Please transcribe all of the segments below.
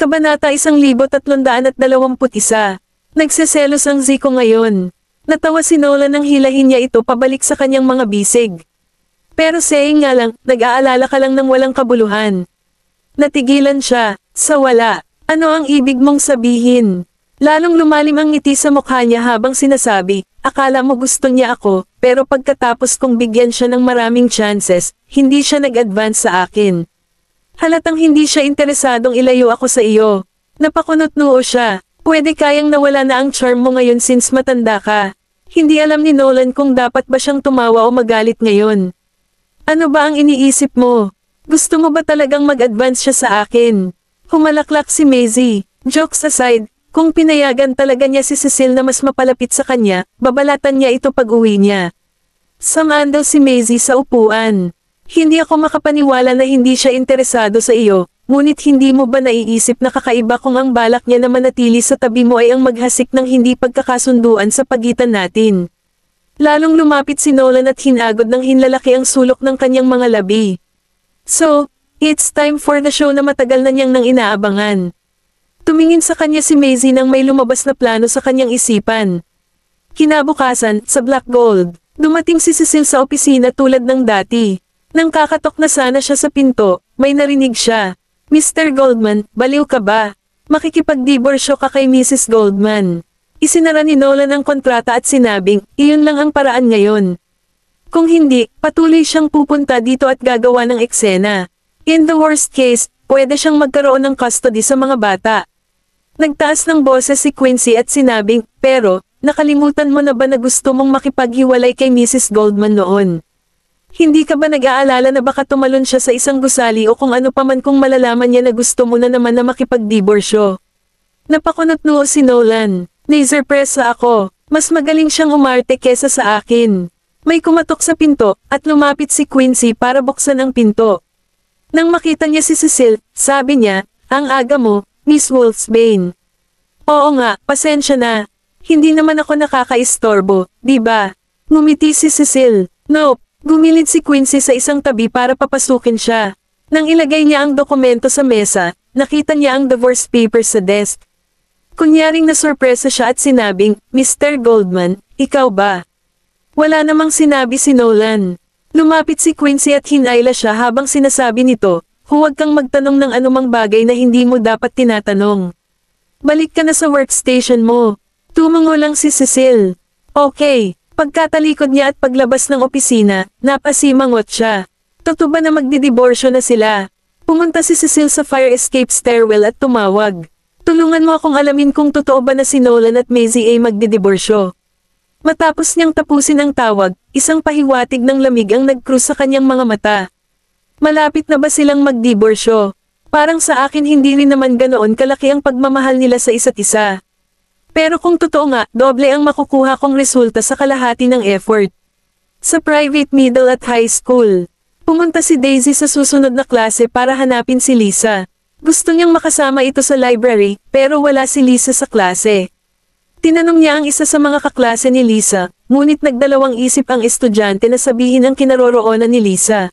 Kabanata 1321. Nagseselos ang Zico ngayon. Natawa si Nolan nang hilahin niya ito pabalik sa kanyang mga bisig. Pero saying nga lang, nag-aalala ka lang ng walang kabuluhan. Natigilan siya, sa wala. Ano ang ibig mong sabihin? Lalong lumalim ang ngiti sa mukha niya habang sinasabi, akala mo gusto niya ako, pero pagkatapos kong bigyan siya ng maraming chances, hindi siya nag-advance sa akin. Halatang hindi siya interesadong ilayo ako sa iyo. Napakunot-noo siya. Pwede kayang nawala na ang charm mo ngayon since matanda ka. Hindi alam ni Nolan kung dapat ba siyang tumawa o magalit ngayon. Ano ba ang iniisip mo? Gusto mo ba talagang mag-advance siya sa akin? Humalaklak si Maisie. Jokes aside, kung pinayagan talaga niya si Cecil na mas mapalapit sa kanya, babalatan niya ito pag-uwi niya. Samaan daw si Maisie sa upuan. Hindi ako makapaniwala na hindi siya interesado sa iyo, ngunit hindi mo ba naiisip na kakaiba kung ang balak niya na manatili sa tabi mo ay ang maghasik ng hindi pagkakasunduan sa pagitan natin. Lalong lumapit si Nolan at hinagod ng hinlalaki ang sulok ng kanyang mga labi. So, it's time for the show na matagal na niyang nang inaabangan. Tumingin sa kanya si Maisie nang may lumabas na plano sa kanyang isipan. Kinabukasan, sa Black Gold, dumating si Cecil sa opisina tulad ng dati. Nang kakatok na sana siya sa pinto, may narinig siya. Mr. Goldman, baliw ka ba? Makikipag-diborsyo ka kay Mrs. Goldman. Isinara ni Nolan ang kontrata at sinabing, iyon lang ang paraan ngayon. Kung hindi, patuloy siyang pupunta dito at gagawa ng eksena. In the worst case, pwede siyang magkaroon ng custody sa mga bata. Nagtaas ng boses si Quincy at sinabing, pero, nakalimutan mo na ba na gusto mong makipaghiwalay kay Mrs. Goldman noon? Hindi ka ba nag-aalala na baka tumalon siya sa isang gusali o kung ano paman kung malalaman niya na gusto mo na naman na makipag-diborsyo? Napakunot-noo si Nolan. Naisurpresa ako. Mas magaling siyang umarte kesa sa akin. May kumatok sa pinto, at lumapit si Quincy para buksan ang pinto. Nang makita niya si Cecil, sabi niya, ang aga mo, Miss Wolfsbane. Oo nga, pasensya na. Hindi naman ako nakakaistorbo, di ba? Ngumiti si Cecil. Nope. Gumilid si Quincy sa isang tabi para papasukin siya. Nang ilagay niya ang dokumento sa mesa, nakita niya ang divorce papers sa desk. Kunyaring nasurpresa siya at sinabing, Mr. Goldman, ikaw ba? Wala namang sinabi si Nolan. Lumapit si Quincy at hinayla siya habang sinasabi nito, huwag kang magtanong ng anumang bagay na hindi mo dapat tinatanong. Balik ka na sa workstation mo. Tumango lang si Cecil. Okay. Pagkatalikod niya at paglabas ng opisina, napasimangot siya. Totoo ba na magdidiborsyo na sila? Pumunta si Cecil sa fire escape stairwell at tumawag. Tulungan mo akong alamin kung totoo ba na si Nolan at Maisie ay magdidiborsyo. Matapos niyang tapusin ang tawag, isang pahiwatig ng lamig ang nag-cruise sa kanyang mga mata. Malapit na ba silang magdiborsyo? Parang sa akin hindi rin naman ganoon kalaki ang pagmamahal nila sa isa't isa. Pero kung totoo nga, doble ang makukuha kong resulta sa kalahati ng effort. Sa private middle at high school, pumunta si Daisy sa susunod na klase para hanapin si Lisa. Gusto niyang makasama ito sa library, pero wala si Lisa sa klase. Tinanong niya ang isa sa mga kaklase ni Lisa, ngunit nagdalawang isip ang estudyante na sabihin ang kinaroroonan ni Lisa.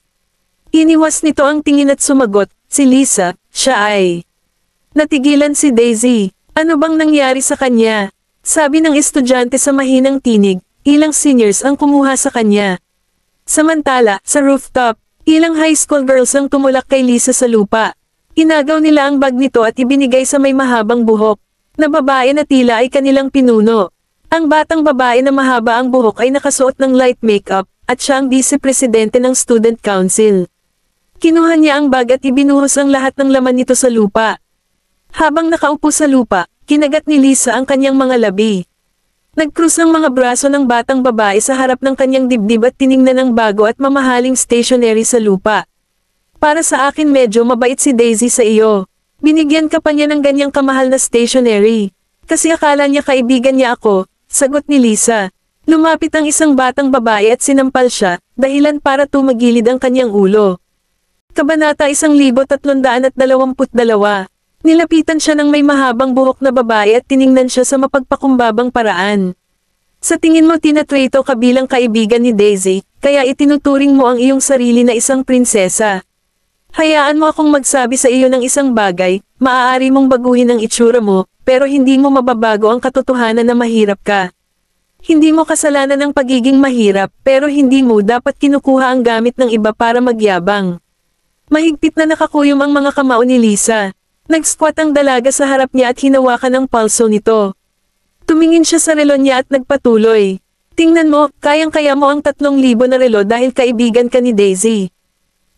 Iniwas nito ang tingin at sumagot, si Lisa, siya ay. Natigilan si Daisy. Ano bang nangyari sa kanya? Sabi ng estudyante sa mahinang tinig, ilang seniors ang kumuha sa kanya. Samantala, sa rooftop, ilang high school girls ang tumulak kay Lisa sa lupa. Inagaw nila ang bag nito at ibinigay sa may mahabang buhok, na babae na tila ay kanilang pinuno. Ang batang babae na mahaba ang buhok ay nakasuot ng light makeup, at siya ang vice-presidente ng student council. Kinuha niya ang bag at ibinuhos ang lahat ng laman nito sa lupa. Habang nakaupo sa lupa, kinagat ni Lisa ang kanyang mga labi. Nag-cruise ang mga braso ng batang babae sa harap ng kanyang dibdib at tiningnan ang bago at mamahaling stationery sa lupa. Para sa akin medyo mabait si Daisy sa iyo. Binigyan ka pa niya ng ganyang kamahal na stationery. Kasi akala niya kaibigan niya ako, sagot ni Lisa. Lumapit ang isang batang babae at sinampal siya, dahilan para tumagilid ang kanyang ulo. Kabanata 1322. Nilapitan siya ng may mahabang buhok na babae at tiningnan siya sa mapagpakumbabang paraan. Sa tingin mo tinatrato ka bilang kaibigan ni Daisy, kaya itinuturing mo ang iyong sarili na isang prinsesa. Hayaan mo akong magsabi sa iyo ng isang bagay, maaari mong baguhin ang itsura mo, pero hindi mo mababago ang katotohanan na mahirap ka. Hindi mo kasalanan ang pagiging mahirap, pero hindi mo dapat kinukuha ang gamit ng iba para magyabang. Mahigpit na nakakuyom ang mga kamao ni Lisa. Nag-squat ang dalaga sa harap niya at hinawakan ang palso nito. Tumingin siya sa relo niya at nagpatuloy. Tingnan mo, kayang-kaya mo ang 3,000 na relo dahil kaibigan ka ni Daisy.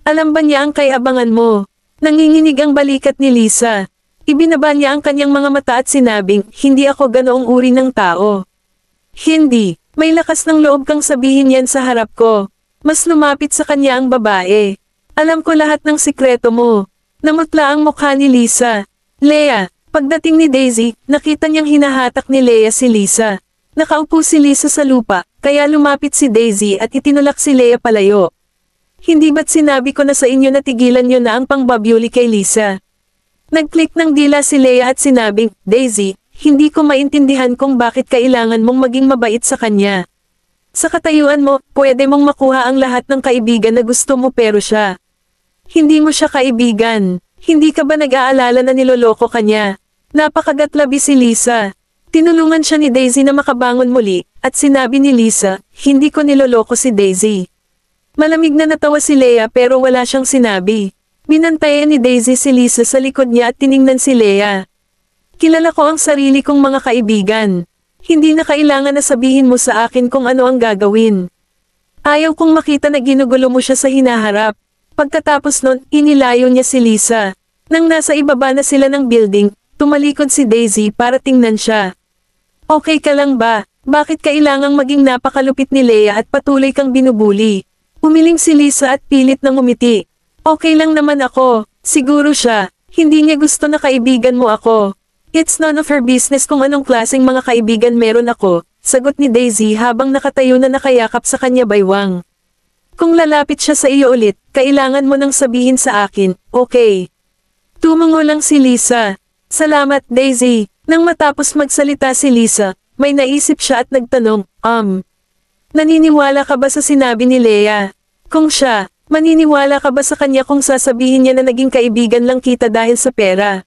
Alam ba niya ang kayabangan mo? Nanginginig ang balikat ni Lisa. Ibinaba niya ang kanyang mga mata at sinabing, hindi ako ganoong uri ng tao. Hindi, may lakas ng loob kang sabihin yan sa harap ko. Mas lumapit sa kanya ang babae. Alam ko lahat ng sikreto mo. Namutla ang mukha ni Lisa. Leah, pagdating ni Daisy, nakita niyang hinahatak ni Leah si Lisa. Nakaupo si Lisa sa lupa, kaya lumapit si Daisy at itinulak si Leah palayo. Hindi ba't sinabi ko na sa inyo na tigilan niyo na ang pangbabyuli kay Lisa? Nag-click ng dila si Leah at sinabing, Daisy, hindi ko maintindihan kung bakit kailangan mong maging mabait sa kanya. Sa katayuan mo, pwede mong makuha ang lahat ng kaibigan na gusto mo pero siya. Hindi mo siya kaibigan. Hindi ka ba nag-aalala na niloloko ka niya? Napakagatlabi si Lisa. Tinulungan siya ni Daisy na makabangon muli, at sinabi ni Lisa, hindi ko niloloko si Daisy. Malamig na natawa si Leah pero wala siyang sinabi. Binantayan ni Daisy si Lisa sa likod niya at tiningnan si Leah. Kilala ko ang sarili kong mga kaibigan. Hindi na kailangan na sabihin mo sa akin kung ano ang gagawin. Ayaw kong makita na ginugulo mo siya sa hinaharap. Pagkatapos nun, inilayo niya si Lisa. Nang nasa ibaba na sila ng building, tumalikod si Daisy para tingnan siya. Okay ka lang ba? Bakit kailangang maging napakalupit ni Leah at patuloy kang binubuli? Umiling si Lisa at pilit na ngumiti. Okay lang naman ako. Siguro siya. Hindi niya gusto na kaibigan mo ako. It's none of her business kung anong klaseng mga kaibigan meron ako, sagot ni Daisy habang nakatayo na nakayakap sa kanya baywang. Kung lalapit siya sa iyo ulit, kailangan mo nang sabihin sa akin, okay. Tumango lang si Lisa. Salamat, Daisy. Nang matapos magsalita si Lisa, may naisip siya at nagtanong, naniniwala ka ba sa sinabi ni Leah? Kung siya, maniniwala ka ba sa kanya kung sasabihin niya na naging kaibigan lang kita dahil sa pera?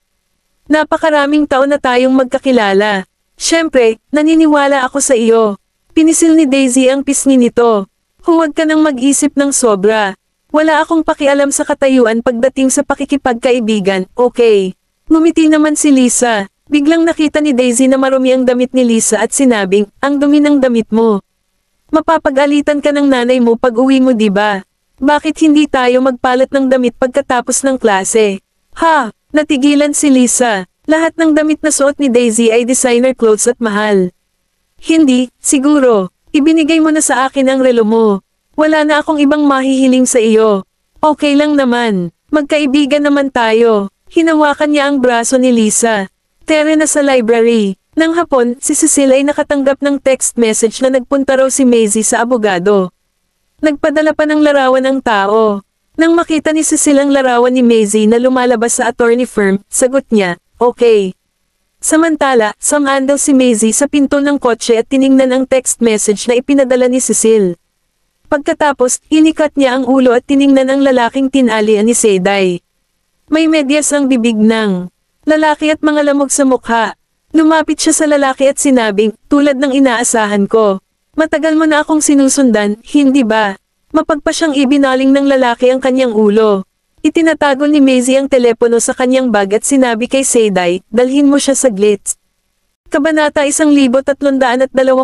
Napakaraming taon na tayong magkakilala. Siyempre, naniniwala ako sa iyo. Pinisil ni Daisy ang pisngi nito. Huwag ka nang mag-isip ng sobra. Wala akong pakialam sa katayuan pagdating sa pakikipagkaibigan, okay. Ngumiti naman si Lisa. Biglang nakita ni Daisy na marumi ang damit ni Lisa at sinabing, ang dumi ng damit mo. Mapapag-alitan ka ng nanay mo pag uwi mo diba? Bakit hindi tayo magpalit ng damit pagkatapos ng klase? Ha, natigilan si Lisa. Lahat ng damit na suot ni Daisy ay designer clothes at mahal. Hindi, siguro. Ibinigay mo na sa akin ang relo mo. Wala na akong ibang mahihiling sa iyo. Okay lang naman. Magkaibigan naman tayo. Hinawakan niya ang braso ni Lisa. Tere na sa library. Nang hapon, si Cecil ay nakatanggap ng text message na nagpunta raw si Maisie sa abogado. Nagpadala pa ng larawan ang tao. Nang makita ni Cecil ang larawan ni Maisie na lumalabas sa attorney firm, sagot niya, okay. Samantala, sumandal si Maisie sa pinto ng kotse at tiningnan ang text message na ipinadala ni Cecil. Pagkatapos, inikat niya ang ulo at tiningnan ang lalaking tinalian ni Seyday. May medyas ang bibig ng lalaki at mga lamog sa mukha. Lumapit siya sa lalaki at sinabing, tulad ng inaasahan ko. Matagal mo na akong sinusundan, hindi ba? Mapagpa siyang ibinaling ng lalaki ang kanyang ulo. Itinatago ni Maisie ang telepono sa kanyang bag at sinabi kay Seyday, dalhin mo siya sa Glitz. Kabanata 1323.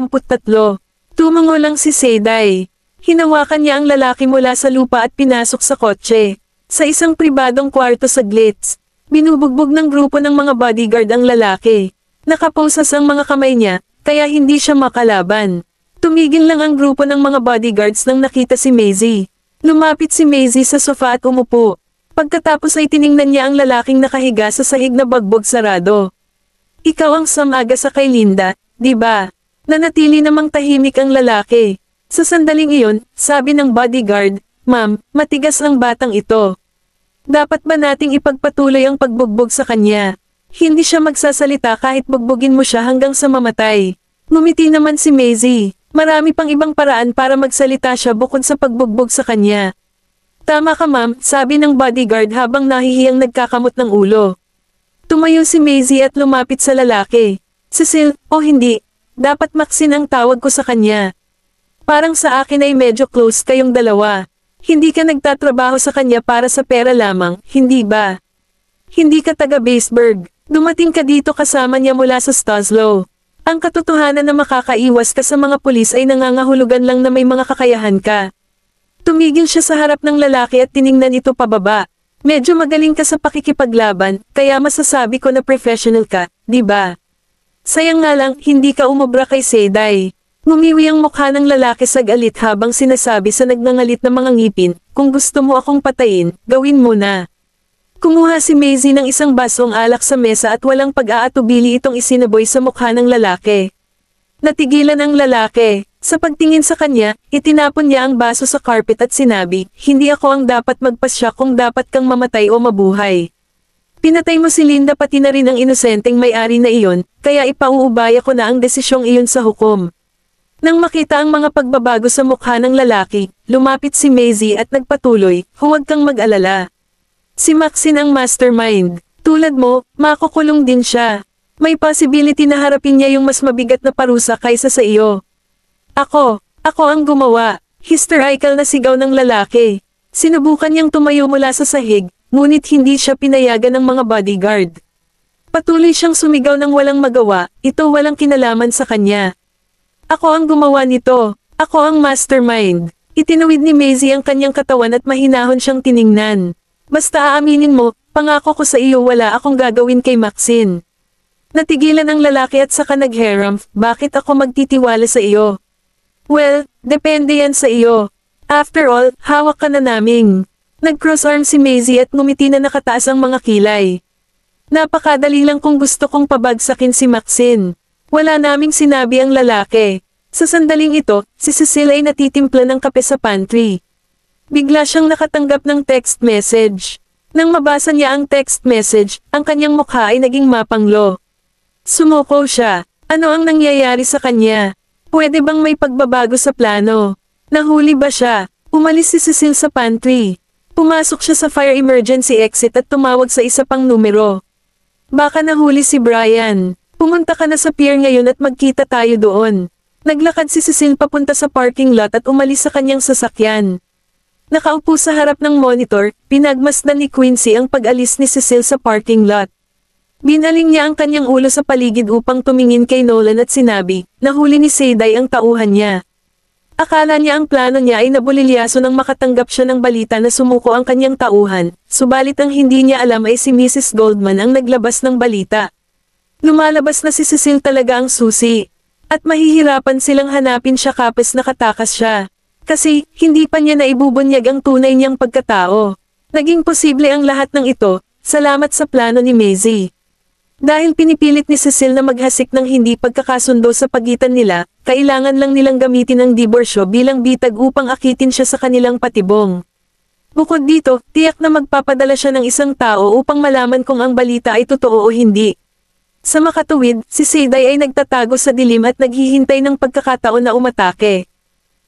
Tumango lang si Seyday. Hinawakan niya ang lalaki mula sa lupa at pinasok sa kotse. Sa isang pribadong kwarto sa Glitz, binubugbog ng grupo ng mga bodyguard ang lalaki. Nakaposas ang mga kamay niya, kaya hindi siya makalaban. Tumigil lang ang grupo ng mga bodyguards nang nakita si Maisie. Lumapit si Maisie sa sofa at umupo. Pagkatapos ay tiningnan niya ang lalaking nakahiga sa sahig na bagbog sarado. Ikaw ang samaga sa kay Linda, di ba? Nanatili namang tahimik ang lalaki. Sa sandaling iyon, sabi ng bodyguard, Ma'am, matigas ang batang ito. Dapat ba nating ipagpatuloy ang pagbugbog sa kanya? Hindi siya magsasalita kahit bugbugin mo siya hanggang sa mamatay. Ngumiti naman si Maisie. Marami pang ibang paraan para magsalita siya bukod sa pagbugbog sa kanya. Tama ka ma'am, sabi ng bodyguard habang nahihiyang nagkakamot ng ulo. Tumayo si Maisie at lumapit sa lalaki. Cecil, o hindi, dapat Maxine ang tawag ko sa kanya. Parang sa akin ay medyo close kayong dalawa. Hindi ka nagtatrabaho sa kanya para sa pera lamang, hindi ba? Hindi ka taga Baseburg. Dumating ka dito kasama niya mula sa Stoslow. Ang katotohanan na makakaiwas ka sa mga pulis ay nangangahulugan lang na may mga kakayahan ka. Tumigil siya sa harap ng lalaki at tiningnan ito pababa. Medyo magaling ka sa pakikipaglaban, kaya masasabi ko na professional ka, di ba? Sayang nga lang, hindi ka umubra kay Seyday. Ngumiwi ang mukha ng lalaki sa galit habang sinasabi sa nagngangalit na mga ngipin, kung gusto mo akong patayin, gawin mo na. Kumuha si Maisie ng isang basong alak sa mesa at walang pag-aatubili itong isinaboy sa mukha ng lalaki. Natigilan ang lalaki. Sa pagtingin sa kanya, itinapon niya ang baso sa carpet at sinabi, hindi ako ang dapat magpasya kung dapat kang mamatay o mabuhay. Pinatay mo si Linda pati na rin ang inosenteng may-ari na iyon, kaya ipauubaya ko na ang desisyong iyon sa hukom. Nang makita ang mga pagbabago sa mukha ng lalaki, lumapit si Maisie at nagpatuloy, huwag kang mag-alala. Si Maxine ang mastermind. Tulad mo, makukulong din siya. May possibility na harapin niya yung mas mabigat na parusa kaysa sa iyo. Ako ang gumawa. Hysterical na sigaw ng lalaki. Sinubukan niyang tumayo mula sa sahig, ngunit hindi siya pinayagan ng mga bodyguard. Patuloy siyang sumigaw ng walang magawa, ito walang kinalaman sa kanya. Ako ang gumawa nito. Ako ang mastermind. Itinuwid ni Maisie ang kanyang katawan at mahinahon siyang tiningnan. Basta aaminin mo, pangako ko sa iyo wala akong gagawin kay Maxine. Natigilan ang lalaki at saka nagharam, bakit ako magtitiwala sa iyo? Well, depende yan sa iyo. After all, hawak ka na naming. Nag-cross-arm si Maisie at ngumiti na nakataas ang mga kilay. Napakadali lang kung gusto kong pabagsakin si Maxine. Wala naming sinabi ang lalaki. Sa sandaling ito, si Cecil ay natitimpla ng kape sa pantry. Bigla siyang nakatanggap ng text message. Nang mabasa niya ang text message, ang kanyang mukha ay naging mapanglo. Sumuko siya. Ano ang nangyayari sa kanya? Pwede bang may pagbabago sa plano? Nahuli ba siya? Umalis si Cecil sa pantry. Pumasok siya sa fire emergency exit at tumawag sa isa pang numero. Baka nahuli si Brian. Pumunta ka na sa pier ngayon at magkita tayo doon. Naglakad si Cecil papunta sa parking lot at umalis sa kanyang sasakyan. Nakaupo sa harap ng monitor, pinagmasdan ni Quincy ang pag-alis ni Cecil sa parking lot. Binaling niya ang kanyang ulo sa paligid upang tumingin kay Nolan at sinabi, nahuli ni Seyday ang tauhan niya. Akala niya ang plano niya ay nabulilyaso nang makatanggap siya ng balita na sumuko ang kanyang tauhan, subalit ang hindi niya alam ay si Mrs. Goldman ang naglabas ng balita. Lumalabas na si Cecil talaga ang susi. At mahihirapan silang hanapin siya kapes nakatakas siya. Kasi, hindi pa niya naibubunyag ang tunay niyang pagkatao. Naging posible ang lahat ng ito, salamat sa plano ni Maisie. Dahil pinipilit ni Cecil na maghasik ng hindi pagkakasundo sa pagitan nila, kailangan lang nilang gamitin ang diborsyo bilang bitag upang akitin siya sa kanilang patibong. Bukod dito, tiyak na magpapadala siya ng isang tao upang malaman kung ang balita ay totoo o hindi. Sa makatuwid, si Seyday ay nagtatago sa dilim at naghihintay ng pagkakataon na umatake.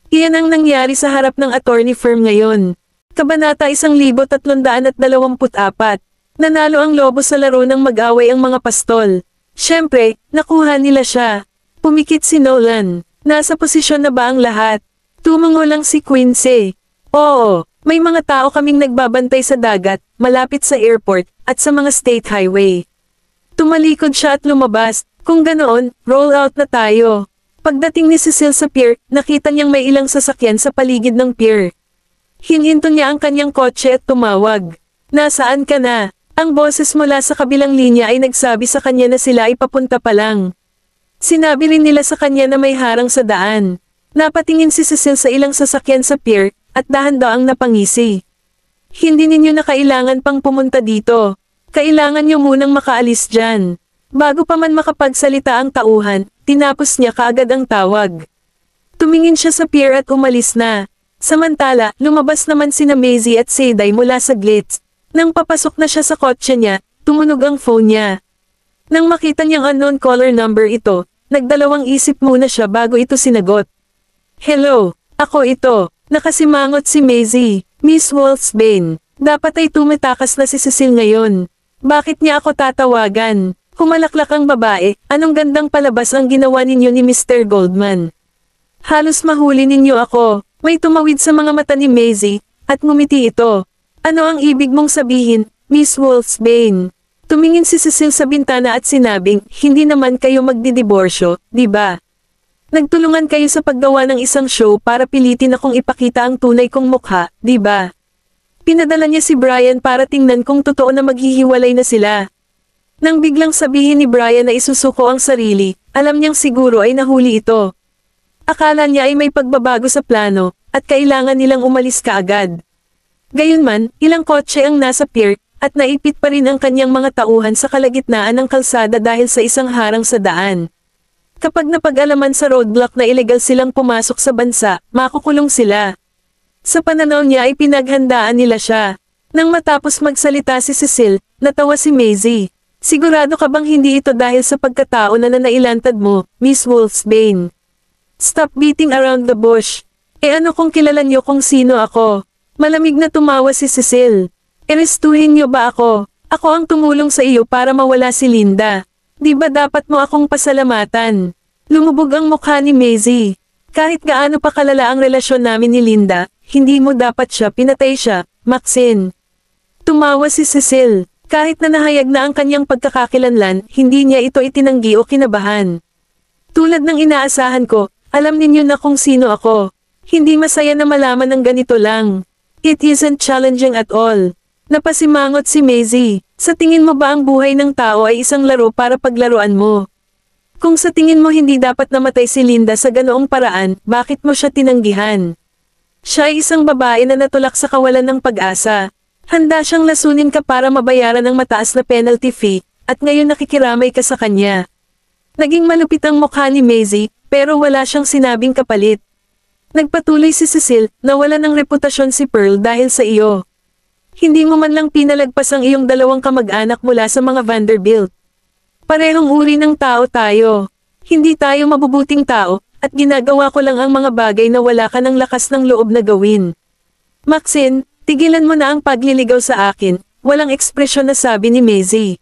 Iyan ang nangyari sa harap ng attorney firm ngayon. Kabanata 1324. Nanalo ang lobo sa laro ng mag-away ang mga pastol. Siyempre, nakuha nila siya. Pumikit si Nolan. Nasa posisyon na ba ang lahat? Tumango lang si Quincy. Oo, may mga tao kaming nagbabantay sa dagat, malapit sa airport, at sa mga state highway. Tumalikod siya at lumabas. Kung ganoon, roll out na tayo. Pagdating ni Cecil sa pier, nakita niyang may ilang sasakyan sa paligid ng pier. Hininto niya ang kanyang kotse at tumawag. Nasaan ka na? Ang boses mula sa kabilang linya ay nagsabi sa kanya na sila ay papunta pa lang. Sinabi rin nila sa kanya na may harang sa daan. Napatingin si Cecil sa ilang sasakyan sa pier, at dahan-daang napangisi. Hindi ninyo na kailangan pang pumunta dito. Kailangan niyo munang makaalis dyan. Bago pa man makapagsalita ang tauhan, tinapos niya kaagad ang tawag. Tumingin siya sa pier at umalis na. Samantala, lumabas naman sina Maisie at Seyday mula sa glitz. Nang papasok na siya sa kotse niya, tumunog ang phone niya. Nang makita niyang unknown caller number ito, nagdalawang isip muna siya bago ito sinagot. Hello, ako ito. Nakasimangot si Maisie. Miss Wolfsbane, dapat ay tumatakas na si Cecil ngayon. Bakit niya ako tatawagan? Humalaklak ang babae, anong gandang palabas ang ginawa ninyo ni Mr. Goldman. Halos mahuli ninyo ako. May tumawid sa mga mata ni Maisie, at ngumiti ito. Ano ang ibig mong sabihin, Miss Wolfsbane? Tumingin si Cecil sa bintana at sinabing, hindi naman kayo magdidiborsyo, di ba? Nagtulungan kayo sa paggawa ng isang show para pilitin akong ipakita ang tunay kong mukha, di ba? Pinadala niya si Brian para tingnan kung totoo na maghihiwalay na sila. Nang biglang sabihin ni Brian na isusuko ang sarili, alam niyang siguro ay nahuli ito. Akala niya ay may pagbabago sa plano, at kailangan nilang umalis kaagad. Gayunman, ilang kotse ang nasa pier, at naipit pa rin ang kanyang mga tauhan sa kalagitnaan ng kalsada dahil sa isang harang sa daan. Kapag napag-alaman sa roadblock na ilegal silang pumasok sa bansa, makukulong sila. Sa pananaw niya ay pinaghandaan nila siya. Nang matapos magsalita si Cecil, natawa si Maisie. Sigurado ka bang hindi ito dahil sa pagkatao na nanailantad mo, Miss Wolfsbane? Stop beating around the bush. Ano kung kilala niyo kung sino ako? Malamig na tumawa si Cecil. Erestuhin niyo ba ako? Ako ang tumulong sa iyo para mawala si Linda. Di ba dapat mo akong pasalamatan? Lumubog ang mukha ni Maisie. Kahit gaano pa kalala ang relasyon namin ni Linda, hindi mo dapat pinatay siya, Maxine. Tumawa si Cecil. Kahit na nahayag na ang kanyang pagkakakilanlan, hindi niya ito itinanggi o kinabahan. Tulad ng inaasahan ko, alam ninyo na kung sino ako. Hindi masaya na malaman ng ganito lang. It isn't challenging at all. Napasimangot si Maisie. Sa tingin mo ba ang buhay ng tao ay isang laro para paglaruan mo? Kung sa tingin mo hindi dapat namatay si Linda sa ganoong paraan, bakit mo siya tinanggihan? Siya ay isang babae na natulak sa kawalan ng pag-asa. Handa siyang lasunin ka para mabayaran ng mataas na penalty fee, at ngayon nakikiramay ka sa kanya. Naging malupit ang mukha ni Maisie, pero wala siyang sinabing kapalit. Nagpatuloy si Cecil, nawala ng reputasyon si Pearl dahil sa iyo. Hindi mo man lang pinalagpas ang iyong dalawang kamag-anak mula sa mga Vanderbilt. Parehong uri ng tao tayo. Hindi tayo mabubuting tao, at ginagawa ko lang ang mga bagay na wala ka ng lakas ng loob na gawin. Maxine, tigilan mo na ang pagliligaw sa akin, walang ekspresyon na sabi ni Maisie.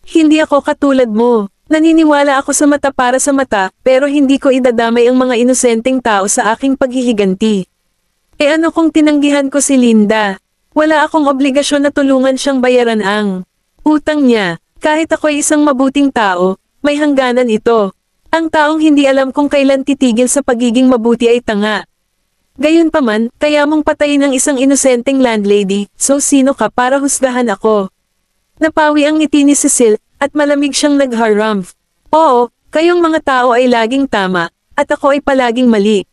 Hindi ako katulad mo. Naniniwala ako sa mata para sa mata, pero hindi ko idadamay ang mga inosenteng tao sa aking paghihiganti. Ano kung tinanggihan ko si Linda? Wala akong obligasyon na tulungan siyang bayaran ang utang niya. Kahit ako ay isang mabuting tao, may hangganan ito. Ang taong hindi alam kung kailan titigil sa pagiging mabuti ay tanga. Gayunpaman, kaya mong patayin ang isang inosenteng landlady, so sino ka para husgahan ako? Napawi ang ngiti ni Cecil, at malamig siyang nagharumph. Oo, kayong mga tao ay laging tama, at ako ay palaging mali.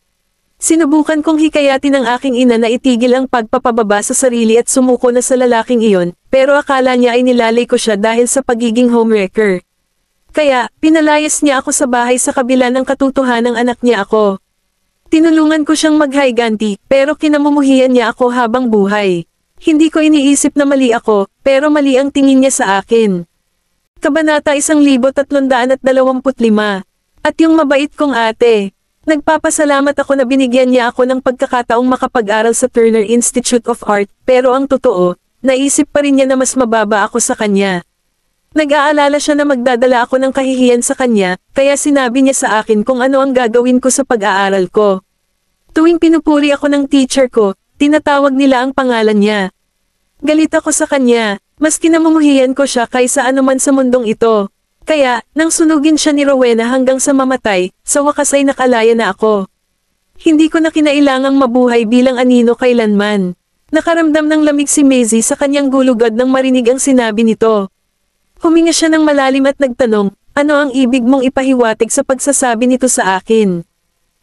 Sinubukan kong hikayatin ang aking ina na itigil ang pagpapababa sa sarili at sumuko na sa lalaking iyon, pero akala niya ay nilalay ko siya dahil sa pagiging homewrecker. Kaya, pinalayas niya ako sa bahay sa kabila ng katotohanang anak niya ako. Tinulungan ko siyang maghayganti, pero kinamumuhian niya ako habang buhay. Hindi ko iniisip na mali ako, pero mali ang tingin niya sa akin. Kabanata 1325. At yung mabait kong ate. Nagpapasalamat ako na binigyan niya ako ng pagkakataong makapag-aral sa Turner Institute of Art, pero ang totoo, naisip pa rin niya na mas mababa ako sa kanya. Nag-aalala siya na magdadala ako ng kahihiyan sa kanya, kaya sinabi niya sa akin kung ano ang gagawin ko sa pag-aaral ko. Tuwing pinupuri ako ng teacher ko, tinatawag nila ang pangalan niya. Galit ako sa kanya. Mas kinamumuhian ko siya kaysa anuman sa mundong ito. Kaya, nang sunugin siya ni Rowena hanggang sa mamatay, sa wakas ay nakalaya na ako. Hindi ko na kinailangang mabuhay bilang anino kailanman. Nakaramdam ng lamig si Maisie sa kanyang gulugad nang marinig ang sinabi nito. Huminga siya ng malalim at nagtanong, ano ang ibig mong ipahiwatig sa pagsasabi nito sa akin?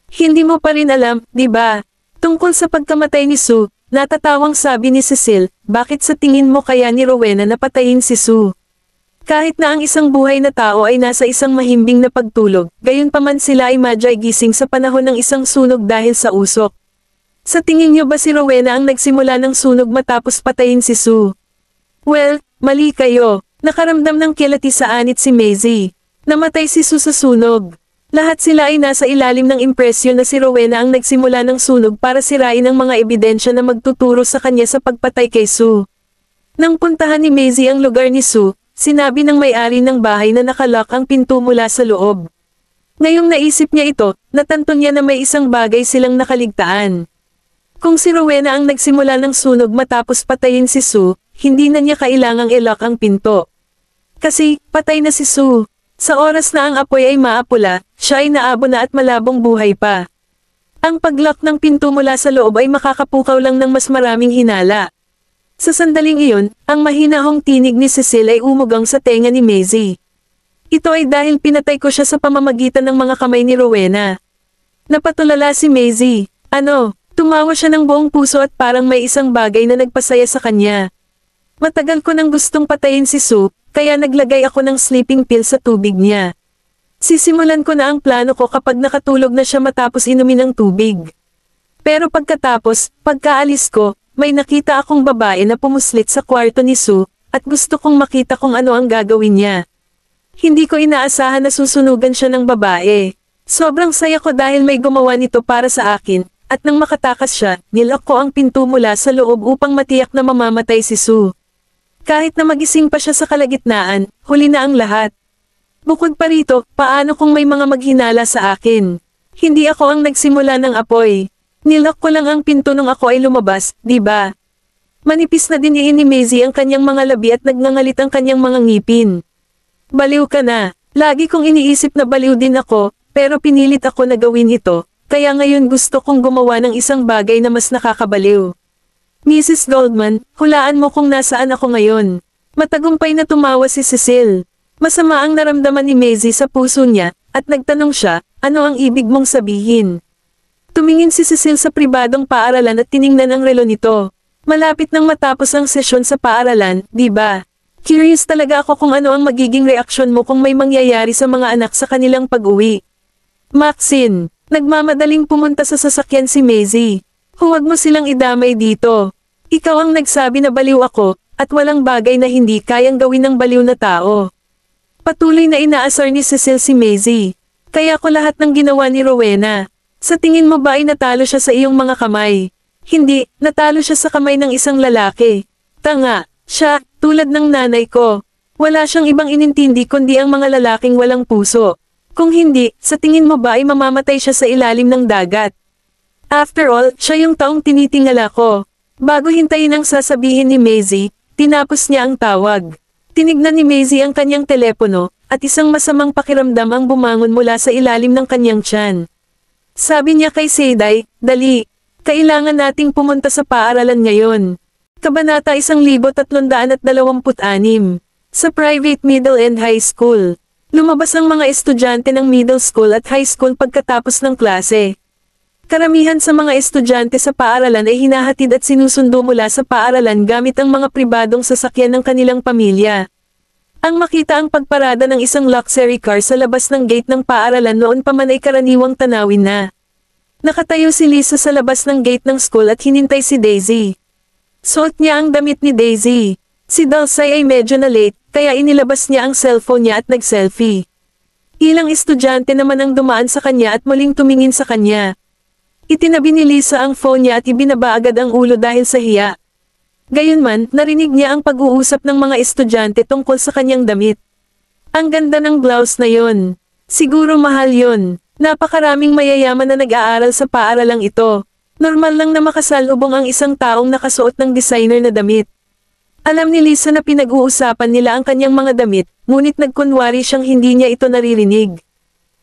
Hindi mo pa rin alam, di ba? Tungkol sa pagkamatay ni Sue. Natatawang sabi ni Cecil, bakit sa tingin mo kaya ni Rowena napatayin si Sue? Kahit na ang isang buhay na tao ay nasa isang mahimbing na pagtulog, gayunpaman sila ay madyay gising sa panahon ng isang sunog dahil sa usok. Sa tingin niyo ba si Rowena ang nagsimula ng sunog matapos patayin si Sue? Well, mali kayo. Nakaramdam ng kilati sa anit si Maisie. Namatay si Sue sa sunog. Lahat sila ay nasa ilalim ng impresyon na si Rowena ang nagsimula ng sunog para sirain ang mga ebidensya na magtuturo sa kanya sa pagpatay kay Sue. Nang puntahan ni Maisie ang lugar ni Sue, sinabi ng may-ari ng bahay na nakalock ang pinto mula sa loob. Ngayong naisip niya ito, natanto niya na may isang bagay silang nakaligtaan. Kung si Rowena ang nagsimula ng sunog matapos patayin si Sue, hindi na niya kailangang i-lock ang pinto. Kasi, patay na si Sue. Sa oras na ang apoy ay maapula, siya ay naabo na at malabong buhay pa. Ang pag-lock ng pinto mula sa loob ay makakapukaw lang ng mas maraming hinala. Sa sandaling iyon, ang mahinahong tinig ni Cecile ay umugang sa tenga ni Maisie. Ito ay dahil pinatay ko siya sa pamamagitan ng mga kamay ni Rowena. Napatulala si Maisie. Tumawa siya ng buong puso at parang may isang bagay na nagpasaya sa kanya. Matagal ko nang gustong patayin si Sue, kaya naglagay ako ng sleeping pill sa tubig niya. Sisimulan ko na ang plano ko kapag nakatulog na siya matapos inumin ang tubig. Pero pagkaalis ko, may nakita akong babae na pumuslit sa kwarto ni Sue, at gusto kong makita kung ano ang gagawin niya. Hindi ko inaasahan na susunugan siya ng babae. Sobrang saya ko dahil may gumawa nito para sa akin, at nang makatakas siya, nilock ko ang pinto mula sa loob upang matiyak na mamamatay si Sue. Kahit na magising pa siya sa kalagitnaan, huli na ang lahat. Bukod pa rito, paano kung may mga maghinala sa akin? Hindi ako ang nagsimula ng apoy. Nilock ko lang ang pinto nung ako ay lumabas, di ba? Manipis na din ni Maisie ang kanyang mga labi at nagngangalit ang kanyang mga ngipin. Baliw ka na. Lagi kong iniisip na baliw din ako, pero pinilit ako na gawin ito, kaya ngayon gusto kong gumawa ng isang bagay na mas nakakabaliw. Mrs. Goldman, hulaan mo kung nasaan ako ngayon. Matagumpay na tumawa si Cecile. Masama ang naramdaman ni Maisie sa puso niya, at nagtanong siya, ano ang ibig mong sabihin? Tumingin si Cecile sa pribadong paaralan at tiningnan ang relo nito. Malapit nang matapos ang sesyon sa paaralan, di ba? Curious talaga ako kung ano ang magiging reaksyon mo kung may mangyayari sa mga anak sa kanilang pag-uwi. Maxine, nagmamadaling pumunta sa sasakyan si Maisie. Huwag mo silang idamay dito. Ikaw ang nagsabi na baliw ako, at walang bagay na hindi kayang gawin ng baliw na tao. Patuloy na inaasar ni Cecile si Maisie. Kaya ko lahat ng ginawa ni Rowena. Sa tingin mo ba ay natalo siya sa iyong mga kamay? Hindi, natalo siya sa kamay ng isang lalaki. Tanga, siya, tulad ng nanay ko. Wala siyang ibang inintindi kundi ang mga lalaking walang puso. Kung hindi, sa tingin mo ba ay mamamatay siya sa ilalim ng dagat? After all, siya yung taong tinitingala ko. Bago hintayin ang sasabihin ni Maisie, tinapos niya ang tawag. Tinignan ni Maisie ang kanyang telepono, at isang masamang pakiramdam ang bumangon mula sa ilalim ng kanyang tiyan. Sabi niya kay Seyday, dali, kailangan nating pumunta sa paaralan ngayon. Kabanata 1326. Sa private middle and high school. Lumabas ang mga estudyante ng middle school at high school pagkatapos ng klase. Karamihan sa mga estudyante sa paaralan ay hinahatid at sinusundo mula sa paaralan gamit ang mga pribadong sasakyan ng kanilang pamilya. Ang makita ang pagparada ng isang luxury car sa labas ng gate ng paaralan noon pa man ay karaniwang tanawin na. Nakatayo si Lisa sa labas ng gate ng school at hinintay si Daisy. Suot niya ang damit ni Daisy. Si Dulcie ay medyo na late, kaya inilabas niya ang cellphone niya at nag-selfie. Ilang estudyante naman ang dumaan sa kanya at muling tumingin sa kanya. Itinabi ni Lisa ang phone niya at ibinaba agad ang ulo dahil sa hiya. Gayunman, narinig niya ang pag-uusap ng mga estudyante tungkol sa kanyang damit. Ang ganda ng blouse na yon. Siguro mahal yon. Napakaraming mayayaman na nag-aaral sa paaralang ito. Normal lang na makasalubong ang isang taong nakasuot ng designer na damit. Alam ni Lisa na pinag-uusapan nila ang kanyang mga damit, ngunit nagkunwari siyang hindi niya ito naririnig.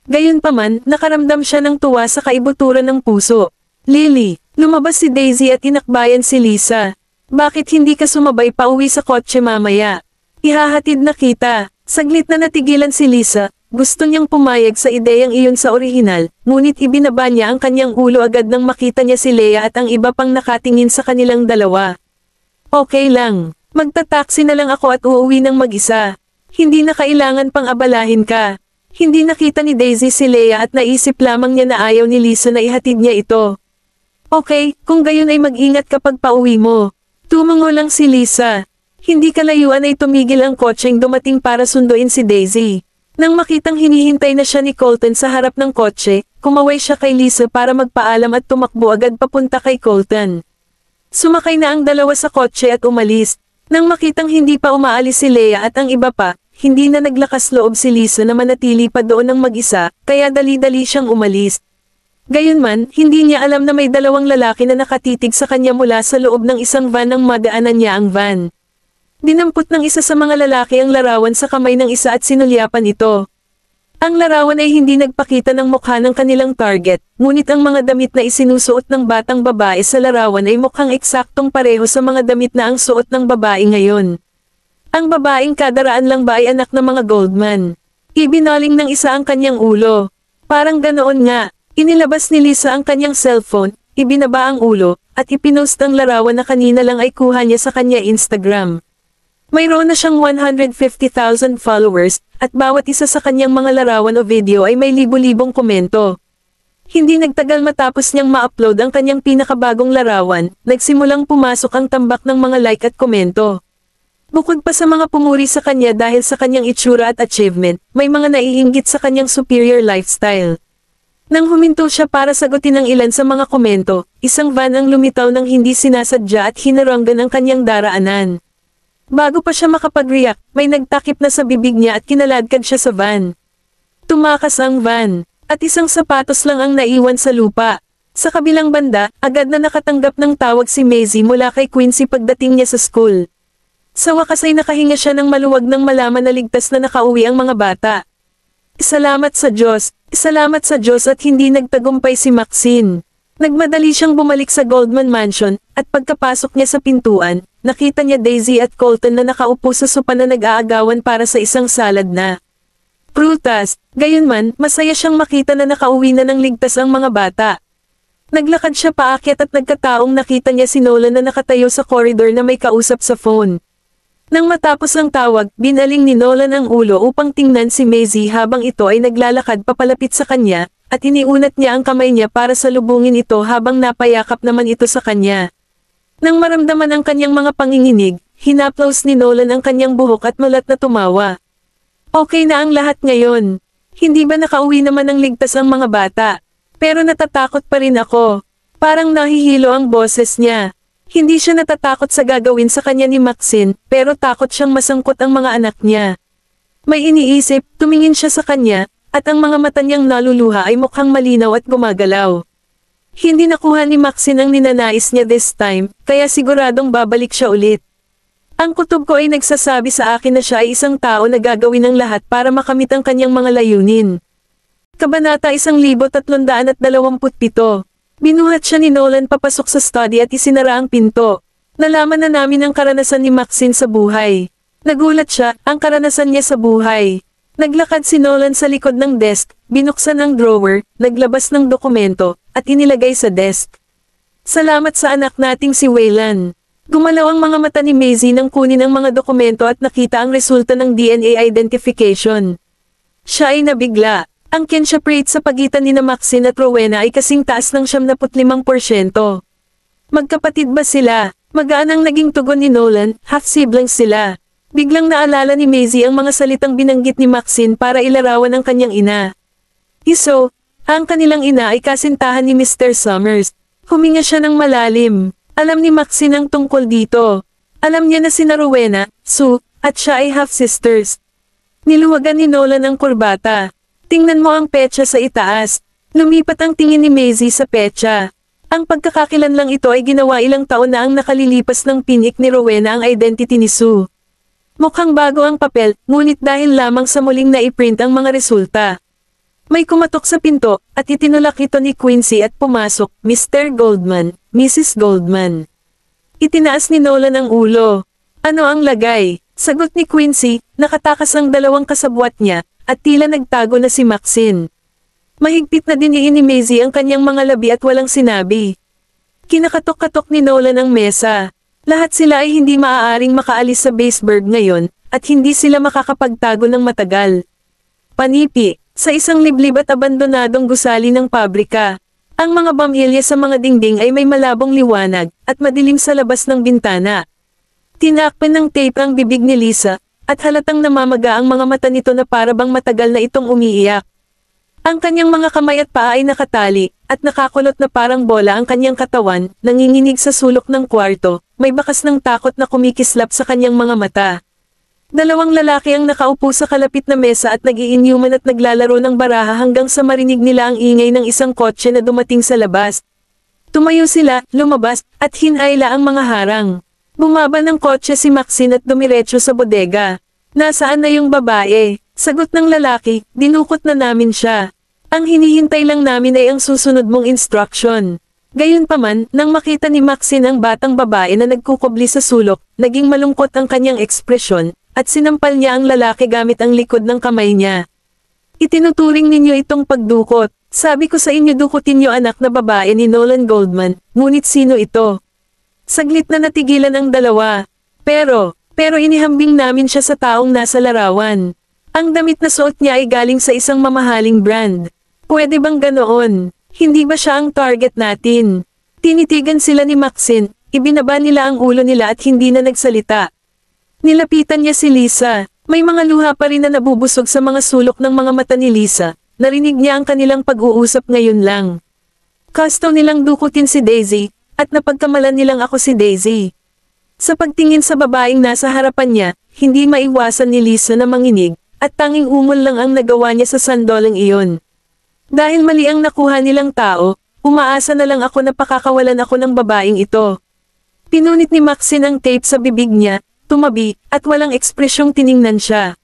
Gayunpaman, nakaramdam siya ng tuwa sa kaibuturan ng puso. Lily, lumabas si Daisy at inakbayan si Lisa. Bakit hindi ka sumabay pa uwi sa kotse mamaya? Ihahatid na kita. Saglit na natigilan si Lisa, gusto niyang pumayag sa ideyang iyon sa orihinal, ngunit ibinaba niya ang kanyang ulo agad nang makita niya si Leia at ang iba pang nakatingin sa kanilang dalawa. Okay lang, magta-taxi na lang ako at uuwi ng mag-isa. Hindi na kailangan pang abalahin ka. Hindi nakita ni Daisy si Leia at naisip lamang niya na ayaw ni Lisa na ihatid niya ito. Okay, kung gayon ay mag-ingat kapag pauwi mo. Tumango lang si Lisa. Hindi kalayuan ay tumigil ang kotseng dumating para sunduin si Daisy. Nang makitang hinihintay na siya ni Colton sa harap ng kotse, kumaway siya kay Lisa para magpaalam at tumakbo agad papunta kay Colton. Sumakay na ang dalawa sa kotse at umalis. Nang makitang hindi pa umaalis si Leah at ang iba pa, hindi na naglakas loob si Lisa na manatili pa doon ng mag-isa, kaya dali-dali siyang umalis. Gayunman, hindi niya alam na may dalawang lalaki na nakatitig sa kanya mula sa loob ng isang van nang madaanan niya ang van. Dinampot ng isa sa mga lalaki ang larawan sa kamay ng isa at sinulyapan ito. Ang larawan ay hindi nagpakita ng mukha ng kanilang target, ngunit ang mga damit na isinusuot ng batang babae sa larawan ay mukhang eksaktong pareho sa mga damit na ang suot ng babae ngayon. Ang babaeng kadaraan lang ba ay anak ng mga Goldman? Ibinaling ng isa ang kanyang ulo. Parang ganoon nga, inilabas ni Lisa ang kanyang cellphone, ibinaba ang ulo, at ipinost ang larawan na kanina lang ay kuha niya sa kanya Instagram. Mayroon na siyang 150,000 followers, at bawat isa sa kanyang mga larawan o video ay may libo-libong komento. Hindi nagtagal matapos niyang ma-upload ang kanyang pinakabagong larawan, nagsimulang pumasok ang tambak ng mga like at komento. Bukod pa sa mga pumuri sa kanya dahil sa kanyang itsura at achievement, may mga naiinggit sa kanyang superior lifestyle. Nang huminto siya para sagutin ang ilan sa mga komento, isang van ang lumitaw ng hindi sinasadya at hinaranggan ang kanyang daraanan. Bago pa siya makapag-react, may nagtakip na sa bibig niya at kinaladkad siya sa van. Tumakas ang van, at isang sapatos lang ang naiwan sa lupa. Sa kabilang banda, agad na nakatanggap ng tawag si Maisie mula kay Quincy pagdating niya sa school. Sa wakas ay nakahinga siya ng maluwag nang malaman na ligtas na nakauwi ang mga bata. Salamat sa Diyos at hindi nagtagumpay si Maxine. Nagmadali siyang bumalik sa Goldman Mansion, at pagkapasok niya sa pintuan, nakita niya Daisy at Colton na nakaupo sa sopa na nag-aagawan para sa isang salad na prutas. Gayunman, masaya siyang makita na nakauwi na ng ligtas ang mga bata. Naglakad siya paakyat at nagkataong nakita niya si Nolan na nakatayo sa koridor na may kausap sa phone. Nang matapos ang tawag, binaling ni Nolan ang ulo upang tingnan si Maisie habang ito ay naglalakad papalapit sa kanya, at iniunat niya ang kamay niya para salubungin ito habang napayakap naman ito sa kanya. Nang maramdaman ang kanyang mga panginginig, hinaplos ni Nolan ang kanyang buhok at mulat na tumawa. Okay na ang lahat ngayon. Hindi ba nakauwi naman ng ligtas ang mga bata? Pero natatakot pa rin ako. Parang nahihilo ang boses niya. Hindi siya natatakot sa gagawin sa kanya ni Maxine, pero takot siyang masangkot ang mga anak niya. May iniisip, tumingin siya sa kanya, at ang mga mata niyang naluluha ay mukhang malinaw at gumagalaw. Hindi nakuha ni Maxine ang ninanais niya this time, kaya siguradong babalik siya ulit. Ang kutob ko ay nagsasabi sa akin na siya ay isang tao na gagawin ang lahat para makamit ang kanyang mga layunin. Kabanata 1327. Binuhat siya ni Nolan papasok sa study at isinara ang pinto. Nalaman na namin ang karanasan ni Maxine sa buhay. Nagulat siya, ang karanasan niya sa buhay. Naglakad si Nolan sa likod ng desk, binuksan ang drawer, naglabas ng dokumento, at inilagay sa desk. Salamat sa anak nating si Waylan. Gumalaw ang mga mata ni Maisie nang kunin ang mga dokumento at nakita ang resulta ng DNA identification. Siya ay nabigla. Ang kinship rate sa pagitan ni Maxine at Rowena ay kasing taas ng 75%. Magkapatid ba sila? Magaan ang naging tugon ni Nolan, half-siblings sila. Biglang naalala ni Maisie ang mga salitang binanggit ni Maxine para ilarawan ang kanyang ina. Iso, ang kanilang ina ay kasintahan ni Mr. Summers. Huminga siya ng malalim. Alam ni Maxine ang tungkol dito. Alam niya na sina Rowena, Sue, at siya ay half-sisters. Niluwagan ni Nolan ang kurbata. Tingnan mo ang petsa sa itaas. Lumipat ang tingin ni Maisie sa petsa. Ang pagkakakilanlang ito ay ginawa ilang taon na ang nakalilipas ng pinik ni Rowena ang identity ni Sue. Mukhang bago ang papel, ngunit dahil lamang sa muling na-iprint ang mga resulta. May kumatok sa pinto, at itinulak ito ni Quincy at pumasok, Mr. Goldman, Mrs. Goldman. Itinaas ni Nolan ang ulo. Ano ang lagay? Sagot ni Quincy, nakatakas ang dalawang kasabwat niya, at tila nagtago na si Maxine. Mahigpit na diniin ni Maisie ang kanyang mga labi at walang sinabi. Kinakatok-katok ni Nolan ang mesa. Lahat sila ay hindi maaaring makaalis sa Baseburg ngayon, at hindi sila makakapagtago ng matagal. Panipi, sa isang liblib at abandonadong gusali ng pabrika. Ang mga bamilya sa mga dingding ay may malabong liwanag, at madilim sa labas ng bintana. Tinakpan ng tape ang bibig ni Lisa, at halatang namamaga ang mga mata nito na para bang matagal na itong umiiyak. Ang kanyang mga kamay at paa ay nakatali, at nakakulot na parang bola ang kanyang katawan, nanginginig sa sulok ng kwarto, may bakas ng takot na kumikislap sa kanyang mga mata. Dalawang lalaki ang nakaupo sa kalapit na mesa at nag-iinuman at naglalaro ng baraha hanggang sa marinig nila ang ingay ng isang kotse na dumating sa labas. Tumayo sila, lumabas, at hinayla ang mga harang. Bumaba ng kotse si Maxine at dumiretso sa bodega. Nasaan na yung babae? Sagot ng lalaki, dinukot na namin siya. Ang hinihintay lang namin ay ang susunod mong instruction. Gayunpaman, nang makita ni Maxine ang batang babae na nagkukubli sa sulok, naging malungkot ang kanyang ekspresyon, at sinampal niya ang lalaki gamit ang likod ng kamay niya. Itinuturing ninyo itong pagdukot. Sabi ko sa inyo dukutin niyo anak na babae ni Nolan Goldman, ngunit sino ito? Saglit na natigilan ang dalawa. Pero inihambing namin siya sa taong nasa larawan. Ang damit na suot niya ay galing sa isang mamahaling brand. Pwede bang ganoon? Hindi ba siya ang target natin? Tinitigan sila ni Maxine, ibinaba nila ang ulo nila at hindi na nagsalita. Nilapitan niya si Lisa. May mga luha pa rin na nabubusog sa mga sulok ng mga mata ni Lisa. Narinig niya ang kanilang pag-uusap ngayon lang. Gusto nilang dukutin si Daisy, at napagkamalan nilang ako si Daisy. Sa pagtingin sa babaeng nasa harapan niya, hindi maiwasan ni Lisa na manginig, at tanging umol lang ang nagawa niya sa sandolang iyon. Dahil mali ang nakuha nilang tao, umaasa na lang ako na pakakawalan ako ng babaeng ito. Pinunit ni Maxine ang tape sa bibig niya, tumabi, at walang ekspresyong tiningnan siya.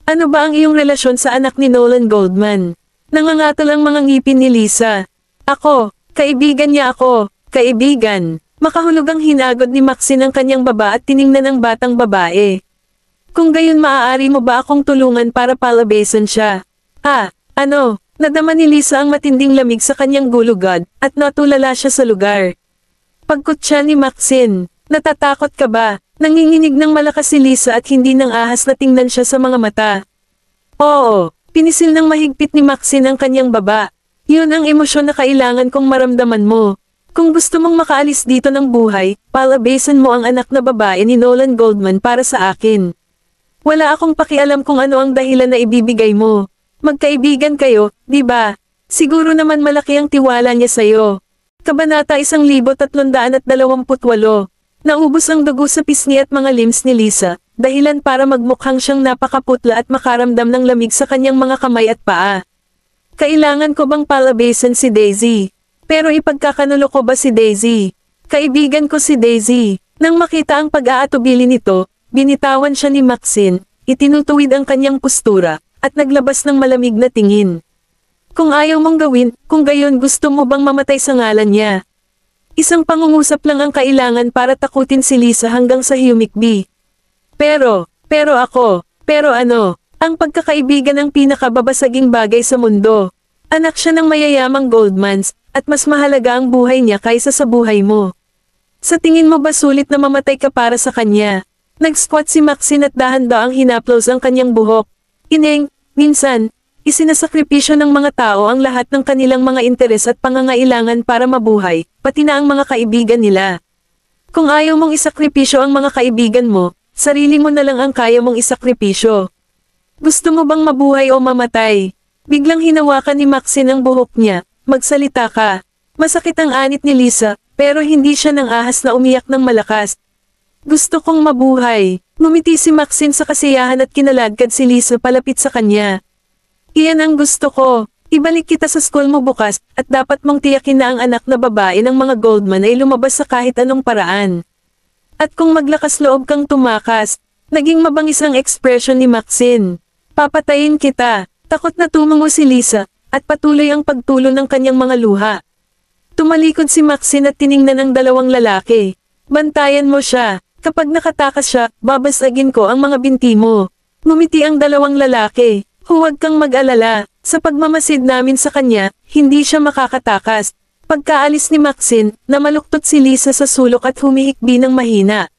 Ano ba ang iyong relasyon sa anak ni Nolan Goldman? Nangangatol ang mga ngipin ni Lisa. Ako, kaibigan niya ako, kaibigan. Makahulog ang hinagod ni Maxine ang kanyang baba at tiningnan ang batang babae. Kung gayon maaari mo ba akong tulungan para palabesan siya? Ano? Nadama ni Lisa ang matinding lamig sa kanyang gulugad, at natulala siya sa lugar. Pagkutsa ni Maxine, natatakot ka ba? Nanginginig ng malakas si Lisa at hindi nang ahas na tingnan siya sa mga mata. Oo, pinisil ng mahigpit ni Maxine ang kanyang baba. Yun ang emosyon na kailangan kong maramdaman mo. Kung gusto mong makaalis dito ng buhay, palabesan mo ang anak na babae ni Nolan Goldman para sa akin. Wala akong pakialam kung ano ang dahilan na ibibigay mo. Magkaibigan kayo, di ba? Siguro naman malaki ang tiwala niya sa'yo. Kabanata 1328. Naubos ang dugo sa pisngi at mga limbs ni Lisa, dahilan para magmukhang siyang napakaputla at makaramdam ng lamig sa kanyang mga kamay at paa. Kailangan ko bang palabesan si Daisy? Pero ipagkakanulo ko ba si Daisy? Kaibigan ko si Daisy. Nang makita ang pag-aatubili nito, binitawan siya ni Maxine, itinutuwid ang kanyang postura, at naglabas ng malamig na tingin. Kung ayaw mong gawin, kung gayon gusto mo bang mamatay sa ngalan niya? Isang pangungusap lang ang kailangan para takutin si Lisa hanggang sa humikbi. Pero ano, ang pagkakaibigan ang pinakababasaging bagay sa mundo. Anak siya ng mayayamang Goldmans, at mas mahalaga ang buhay niya kaysa sa buhay mo. Sa tingin mo ba sulit na mamatay ka para sa kanya? Nag-squat si Maxine at dahan-daang hinaplos ang kanyang buhok. Ineng, minsan, isinasakripisyo ng mga tao ang lahat ng kanilang mga interes at pangangailangan para mabuhay, pati na ang mga kaibigan nila. Kung ayaw mong isakripisyo ang mga kaibigan mo, sarili mo na lang ang kaya mong isakripisyo. Gusto mo bang mabuhay o mamatay? Biglang hinawakan ni Maxine ang buhok niya, magsalita ka. Masakit ang anit ni Lisa, pero hindi siya nang ahas na umiyak ng malakas. Gusto kong mabuhay. Ngumiti si Maxine sa kasiyahan at kinaladkad si Lisa palapit sa kanya. Iyan ang gusto ko. Ibalik kita sa school mo bukas, at dapat mong tiyakin na ang anak na babae ng mga Goldman ay lumabas sa kahit anong paraan. At kung maglakas loob kang tumakas, naging mabangis ang ekspresyon ni Maxine. Papatayin kita. Takot na tumango si Lisa, at patuloy ang pagtulo ng kanyang mga luha. Tumalikod si Maxine at tiningnan ang dalawang lalaki. Bantayan mo siya. Kapag nakatakas siya, babasagin ko ang mga binti mo. Ngumiti ang dalawang lalaki. Huwag kang mag-alala. Sa pagmamasid namin sa kanya, hindi siya makakatakas. Pagkaalis ni Maxine, namaluktot si Lisa sa sulok at humihikbi ng mahina.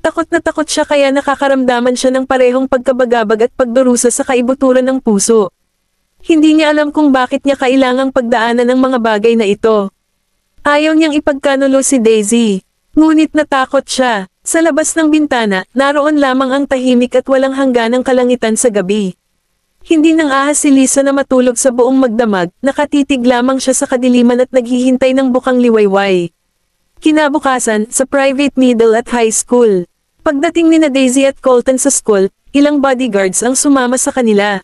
Takot na takot siya kaya nakakaramdaman siya ng parehong pagkabagabag at pagdurusa sa kaibuturan ng puso. Hindi niya alam kung bakit niya kailangang pagdaanan ng mga bagay na ito. Ayaw niyang ipagkanulo si Daisy. Ngunit natakot siya. Sa labas ng bintana, naroon lamang ang tahimik at walang hangganang kalangitan sa gabi. Hindi nang ahas si Lisa na matulog sa buong magdamag, nakatitig lamang siya sa kadiliman at naghihintay ng bukang liwayway. Kinabukasan, sa private middle at high school. Pagdating ni Daisy at Colton sa school, ilang bodyguards ang sumama sa kanila.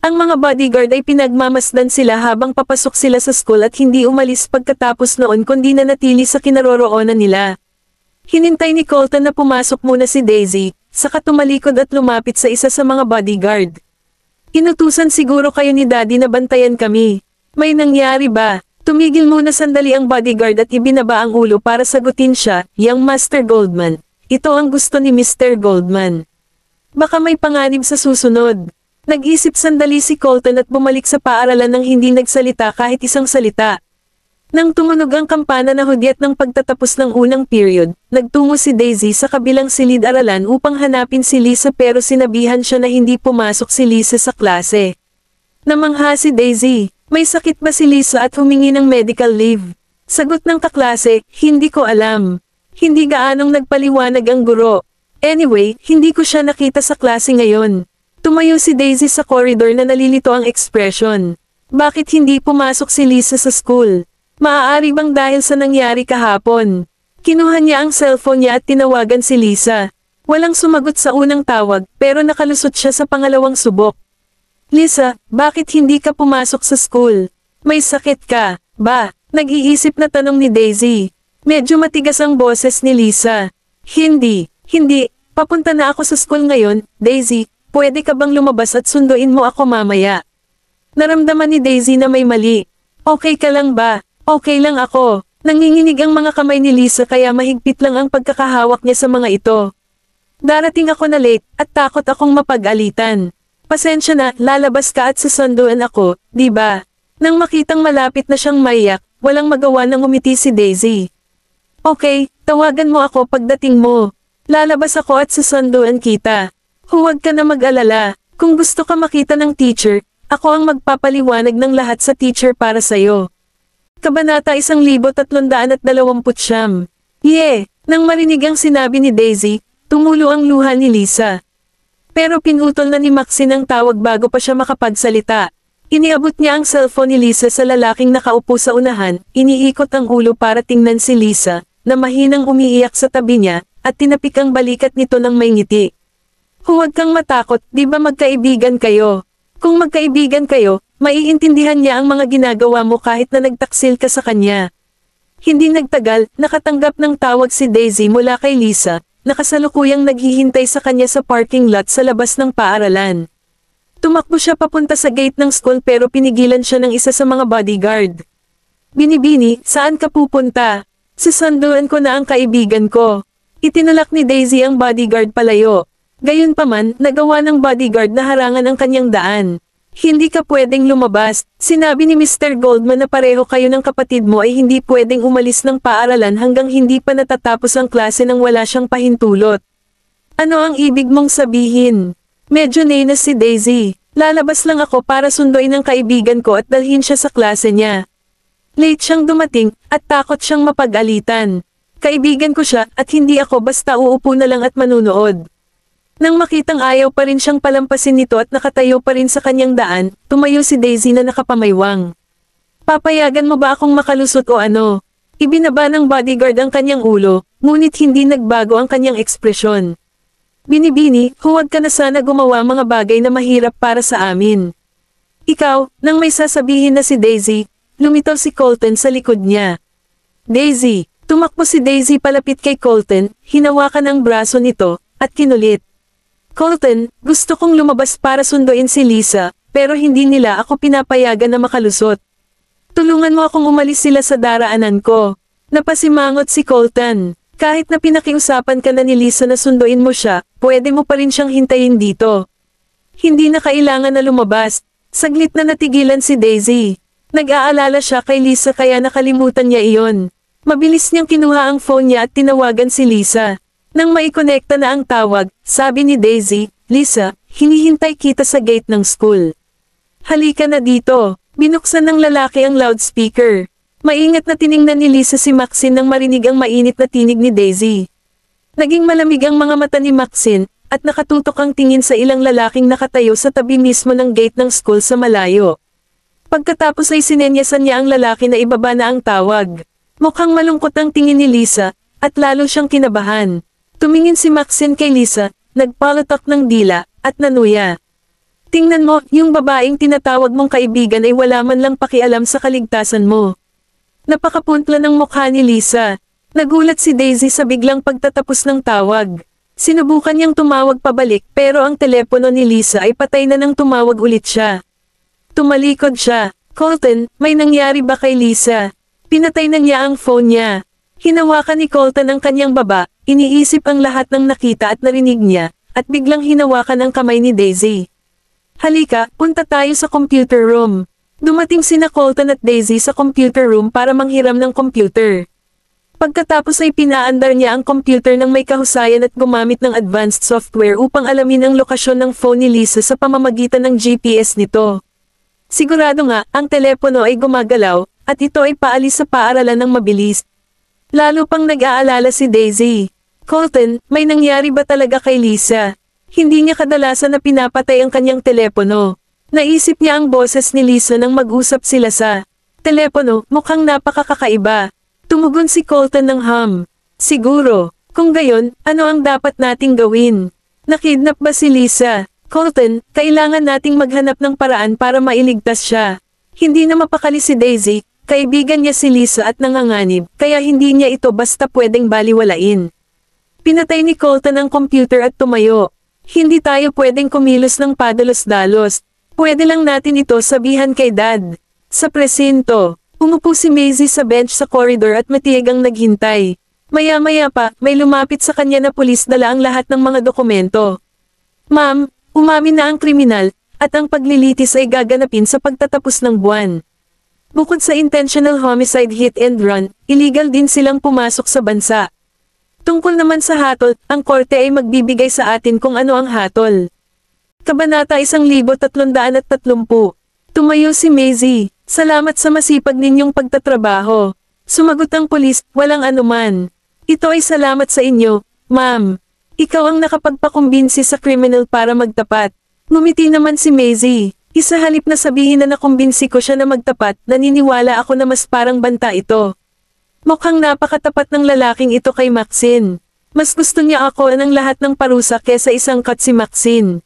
Ang mga bodyguard ay pinagmamasdan sila habang papasok sila sa school at hindi umalis pagkatapos noon kundi nanatili sa kinaroroonan nila. Hinintay ni Colton na pumasok muna si Daisy, saka tumalikod at lumapit sa isa sa mga bodyguard. Inutusan siguro kayo ni Daddy na bantayan kami. May nangyari ba? Tumigil muna sandali ang bodyguard at ibinaba ang ulo para sagutin siya, "Young Master Goldman. Ito ang gusto ni Mr. Goldman. Baka may panganib sa susunod." Nag-isip sandali si Colton at bumalik sa paaralan nang hindi nagsalita kahit isang salita. Nang tumunog ang kampana na hudyat ng pagtatapos ng unang period, nagtungo si Daisy sa kabilang silid-aralan upang hanapin si Lisa pero sinabihan siya na hindi pumasok si Lisa sa klase. Namangha si Daisy, "May sakit ba si Lisa at humingi ng medical leave?" Sagot ng kaklase, "Hindi ko alam." Hindi gaanong nagpaliwanag ang guro. "Anyway, hindi ko siya nakita sa klase ngayon." Tumayo si Daisy sa corridor na nalilito ang ekspresyon. Bakit hindi pumasok si Lisa sa school? Maaari bang dahil sa nangyari kahapon? Kinuha niya ang cellphone niya at tinawagan si Lisa. Walang sumagot sa unang tawag pero nakalusot siya sa pangalawang subok. "Lisa, bakit hindi ka pumasok sa school? May sakit ka ba?" Nag-iisip na tanong ni Daisy. Medyo matigas ang boses ni Lisa. Hindi. Papunta na ako sa school ngayon, Daisy. Pwede ka bang lumabas at sunduin mo ako mamaya? Naramdaman ni Daisy na may mali. "Okay ka lang ba?" "Okay lang ako." Nanginginig ang mga kamay ni Lisa kaya mahigpit lang ang pagkakahawak niya sa mga ito. "Darating ako na late, at takot akong mapag-alitan. Pasensya na, lalabas ka at sasunduan ako, di ba?" Nang makitang malapit na siyang maiyak, walang magawa nang umiti si Daisy. "Okay, tawagan mo ako pagdating mo. Lalabas ako at sasunduan kita. Huwag ka na mag-alala, kung gusto ka makita ng teacher, ako ang magpapaliwanag ng lahat sa teacher para sa'yo." Kabanata 1329. Nang marinig ang sinabi ni Daisy, tumulo ang luha ni Lisa. Pero pinutol na ni Maxine ang tawag bago pa siya makapagsalita. Iniabot niya ang cellphone ni Lisa sa lalaking nakaupo sa unahan, iniikot ang ulo para tingnan si Lisa, na mahinang umiiyak sa tabi niya, at tinapik ang balikat nito ng may ngiti. "Huwag kang matakot, di ba magkaibigan kayo? Kung magkaibigan kayo, maiintindihan niya ang mga ginagawa mo kahit na nagtaksil ka sa kanya." Hindi nagtagal, nakatanggap ng tawag si Daisy mula kay Lisa, na kasalukuyang naghihintay sa kanya sa parking lot sa labas ng paaralan. Tumakbo siya papunta sa gate ng school pero pinigilan siya ng isa sa mga bodyguard. "Binibini, saan ka pupunta? Sasunduan ko na ang kaibigan ko." Itinulak ni Daisy ang bodyguard palayo. Gayunpaman, nagawa ng bodyguard na harangan ang kanyang daan. "Hindi ka pwedeng lumabas. Sinabi ni Mr. Goldman na pareho kayo ng kapatid mo ay hindi pwedeng umalis ng paaralan hanggang hindi pa natatapos ang klase nang wala siyang pahintulot." "Ano ang ibig mong sabihin?" Medyo nainis si Daisy. "Lalabas lang ako para sunduin ang kaibigan ko at dalhin siya sa klase niya. Late siyang dumating, at takot siyang mapag-alitan. Kaibigan ko siya, at hindi ako basta uupo na lang at manunood." Nang makitang ayaw pa rin siyang palampasin nito at nakatayo pa rin sa kanyang daan, tumayo si Daisy na nakapamaywang. "Papayagan mo ba akong makalusot o ano?" Ibinaba ng bodyguard ang kanyang ulo, ngunit hindi nagbago ang kanyang ekspresyon. "Binibini, huwag ka na sana gumawa mga bagay na mahirap para sa amin." "Ikaw," nang may sasabihin na si Daisy, lumitaw si Colton sa likod niya. "Daisy." Tumakbo si Daisy palapit kay Colton, hinawakan ang braso nito, at kinulit. "Colton, gusto kong lumabas para sunduin si Lisa, pero hindi nila ako pinapayagan na makalusot. Tulungan mo akong umalis sila sa daraanan ko." Napasimangot si Colton. "Kahit na pinakiusapan ka na ni Lisa na sunduin mo siya, pwede mo pa rin siyang hintayin dito. Hindi na kailangan na lumabas." Saglit na natigilan si Daisy. Nag-aalala siya kay Lisa kaya nakalimutan niya iyon. Mabilis niyang kinuha ang phone niya at tinawagan si Lisa. Nang maikonekta na ang tawag, sabi ni Daisy, "Lisa, hinihintay kita sa gate ng school. Halika na dito." Binuksan ng lalaki ang loudspeaker. Maingat na tiningnan ni Lisa si Maxine nang marinig ang mainit na tinig ni Daisy. Naging malamig ang mga mata ni Maxine, at nakatutok ang tingin sa ilang lalaking nakatayo sa tabi mismo ng gate ng school sa malayo. Pagkatapos ay sinenyasan niya ang lalaki na ibaba na ang tawag. Mukhang malungkot ang tingin ni Lisa, at lalo siyang kinabahan. Tumingin si Maxine kay Lisa, nagpalatak ng dila, at nanuya. Tingnan mo, yung babaeng tinatawag mong kaibigan ay wala man lang pakialam sa kaligtasan mo. Napakapuntla ng mukha ni Lisa. Nagulat si Daisy sa biglang pagtatapos ng tawag. Sinubukan niyang tumawag pabalik pero ang telepono ni Lisa ay patay na nang tumawag ulit siya. Tumalikod siya. Colton, may nangyari ba kay Lisa? Pinatay na niya ang phone niya. Hinawakan ni Colton ang kanyang baba, iniisip ang lahat ng nakita at narinig niya, at biglang hinawakan ang kamay ni Daisy. Halika, punta tayo sa computer room. Dumating sina Colton at Daisy sa computer room para manghiram ng computer. Pagkatapos ay pinaandar niya ang computer ng may kahusayan at gumamit ng advanced software upang alamin ang lokasyon ng phone ni Lisa sa pamamagitan ng GPS nito. Sigurado nga, ang telepono ay gumagalaw, at ito ay paalis sa paaralan ng mabilis. Lalo pang nag-aalala si Daisy. Colton, may nangyari ba talaga kay Lisa? Hindi niya kadalasan na pinapatay ang kanyang telepono. Naisip niya ang boses ni Lisa nang mag-usap sila sa telepono, mukhang napakakakaiba. Tumugon si Colton ng Siguro. Kung gayon, ano ang dapat nating gawin? Nakidnap ba si Lisa? Colton, kailangan nating maghanap ng paraan para mailigtas siya. Hindi na mapakali si Daisy, kaibigan niya si Lisa at nanganganib, kaya hindi niya ito basta pwedeng baliwalain. Pinatay ni Colton ang computer at tumayo. Hindi tayo pwedeng kumilos ng padalos-dalos. Pwede lang natin ito sabihan kay Dad. Sa presinto, umupo si Maisie sa bench sa corridor at matiyagang naghintay. Maya-maya pa, may lumapit sa kanya na pulis dala ang lahat ng mga dokumento. Ma'am, umamin na ang kriminal, at ang paglilitis ay gaganapin sa pagtatapos ng buwan. Bukod sa intentional homicide hit and run, illegal din silang pumasok sa bansa. Tungkol naman sa hatol, ang korte ay magbibigay sa atin kung ano ang hatol. Kabanata 1330. Tumayo si Maisie. Salamat sa masipag ninyong pagtatrabaho. Sumagot ang pulis, walang anuman. Ito ay salamat sa inyo, ma'am. Ikaw ang nakapagpakumbinsi sa criminal para magtapat. Ngumiti naman si Maisie. Isa halip na sabihin na nakumbinsi ko siya na magtapat, naniniwala ako na mas parang banta ito. Mukhang napakatapat ng lalaking ito kay Maxine. Mas gusto niya ako ng lahat ng parusa kesa isang cut si Maxine.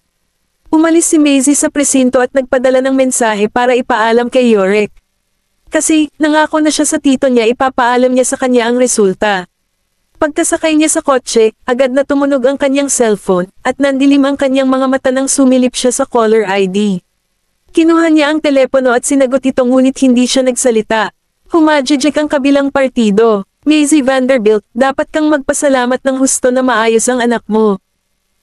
Umalis si Maisie sa presinto at nagpadala ng mensahe para ipaalam kay Yorick. Kasi, nangako na siya sa tito niya ipapaalam niya sa kanya ang resulta. Pagkasakay niya sa kotse, agad na tumunog ang kanyang cellphone, at nandilim ang kanyang mga mata nang sumilip siya sa caller ID. Kinuha niya ang telepono at sinagot ito ngunit hindi siya nagsalita. Humajijik ang kabilang partido. Maisie Vanderbilt, dapat kang magpasalamat ng husto na maayos ang anak mo.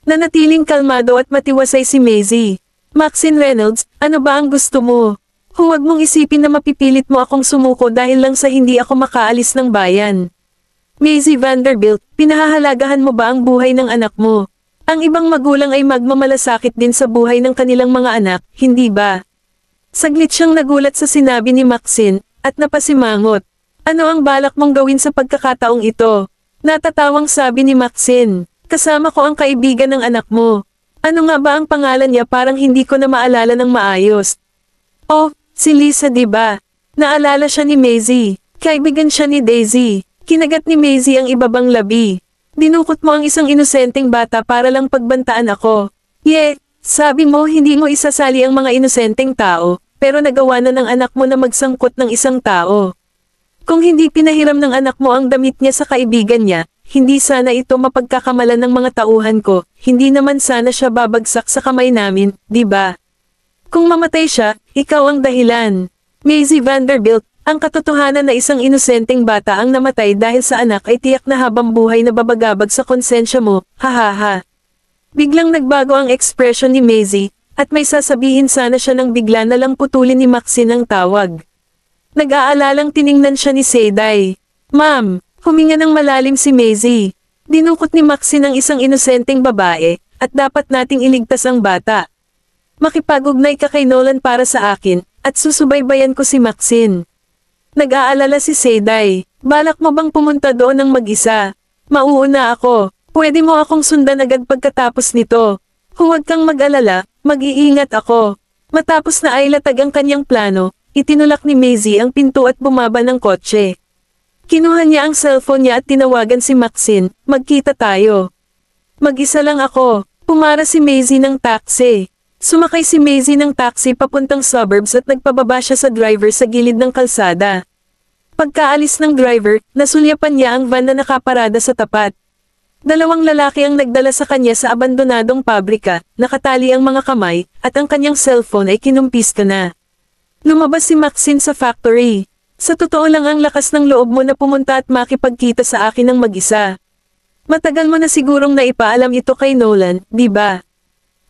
Nanatiling kalmado at matiwasay si Maisie. Maxine Reynolds, ano ba ang gusto mo? Huwag mong isipin na mapipilit mo akong sumuko dahil lang sa hindi ako makaalis ng bayan. Maisie Vanderbilt, pinahahalagahan mo ba ang buhay ng anak mo? Ang ibang magulang ay magmamalasakit din sa buhay ng kanilang mga anak, hindi ba? Saglit siyang nagulat sa sinabi ni Maxine, at napasimangot. Ano ang balak mong gawin sa pagkakataong ito? Natatawang sabi ni Maxine. Kasama ko ang kaibigan ng anak mo. Ano nga ba ang pangalan niya parang hindi ko na maalala ng maayos? Oh, si Lisa diba? Naalala siya ni Maisie. Kaibigan siya ni Daisy. Kinagat ni Maisie ang ibabang labi. Dinukot mo ang isang inosenteng bata para lang pagbantaan ako. Sabi mo hindi mo isasali ang mga inosenteng tao, pero nagawa na ng anak mo na magsangkot ng isang tao. Kung hindi pinahiram ng anak mo ang damit niya sa kaibigan niya, hindi sana ito mapagkakamalan ng mga tauhan ko, hindi naman sana siya babagsak sa kamay namin, di ba? Kung mamatay siya, ikaw ang dahilan. Maisie Vanderbilt, ang katotohanan na isang inosenteng bata ang namatay dahil sa anak ay tiyak na habang buhay na babagabag sa konsensya mo, hahaha. Biglang nagbago ang ekspresyon ni Maisie, at may sasabihin sana siya nang bigla na lang putulin ni Maxine ang tawag. Nag-aalalang tiningnan siya ni Seyday. Ma'am, huminga ng malalim si Maisie. Dinukot ni Maxine ang isang inosenteng babae, at dapat nating iligtas ang bata. Makipag-ugnay ka kay Nolan para sa akin, at susubaybayan ko si Maxine. Nag-aalala si Seiday. Balak mo bang pumunta doon ng mag-isa? Mauuna ako. Pwede mo akong sundan agad pagkatapos nito. Huwag kang mag-alala, mag-iingat ako. Matapos na ay latag ang kanyang plano, itinulak ni Maisie ang pinto at bumaba ng kotse. Kinuha niya ang cellphone niya at tinawagan si Maxine, magkita tayo. Mag-isa lang ako. Pumara si Maisie ng taxi. Sumakay si Maisie ng taxi papuntang suburbs at nagpababa siya sa driver sa gilid ng kalsada. Pagkaalis ng driver, nasulyapan niya ang van na nakaparada sa tapat. Dalawang lalaki ang nagdala sa kanya sa abandonadong pabrika, nakatali ang mga kamay, at ang kanyang cellphone ay kinumpiska na. Lumabas si Maxine sa factory. Sa totoo lang ang lakas ng loob mo na pumunta at makipagkita sa akin ng mag-isa. Matagal mo na sigurong naipaalam ito kay Nolan, di ba?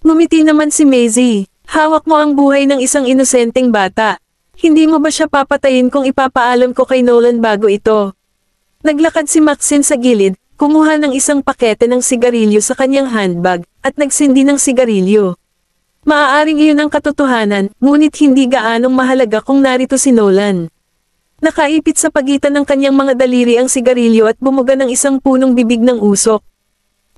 Ngumiti naman si Maisie. Hawak mo ang buhay ng isang inosenteng bata. Hindi mo ba siya papatayin kung ipapaalam ko kay Nolan bago ito? Naglakad si Maxine sa gilid, kumuha ng isang pakete ng sigarilyo sa kanyang handbag, at nagsindi ng sigarilyo. Maaaring iyon ang katotohanan, ngunit hindi gaanong mahalaga kung narito si Nolan. Nakaipit sa pagitan ng kanyang mga daliri ang sigarilyo at bumuga ng isang punong bibig ng usok.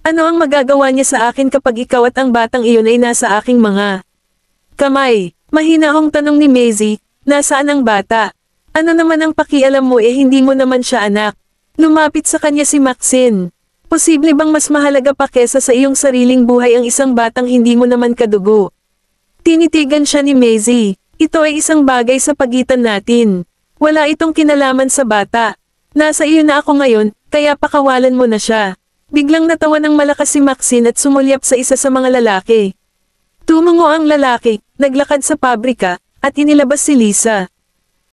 Ano ang magagawa niya sa akin kapag ikaw at ang batang iyon ay nasa aking mga kamay? Mahinahong tanong ni Maisie, nasaan ang bata? Ano naman ang pakialam mo hindi mo naman siya anak? Lumapit sa kanya si Maxine. Posible bang mas mahalaga pa kesa sa iyong sariling buhay ang isang batang hindi mo naman kadugo? Tinitigan siya ni Maisie. Ito ay isang bagay sa pagitan natin. Wala itong kinalaman sa bata. Nasa iyo na ako ngayon, kaya pakawalan mo na siya. Biglang natawa ng malakas si Maxine at sumulyap sa isa sa mga lalaki. Tumungo ang lalaki, naglakad sa pabrika, at inilabas si Lisa.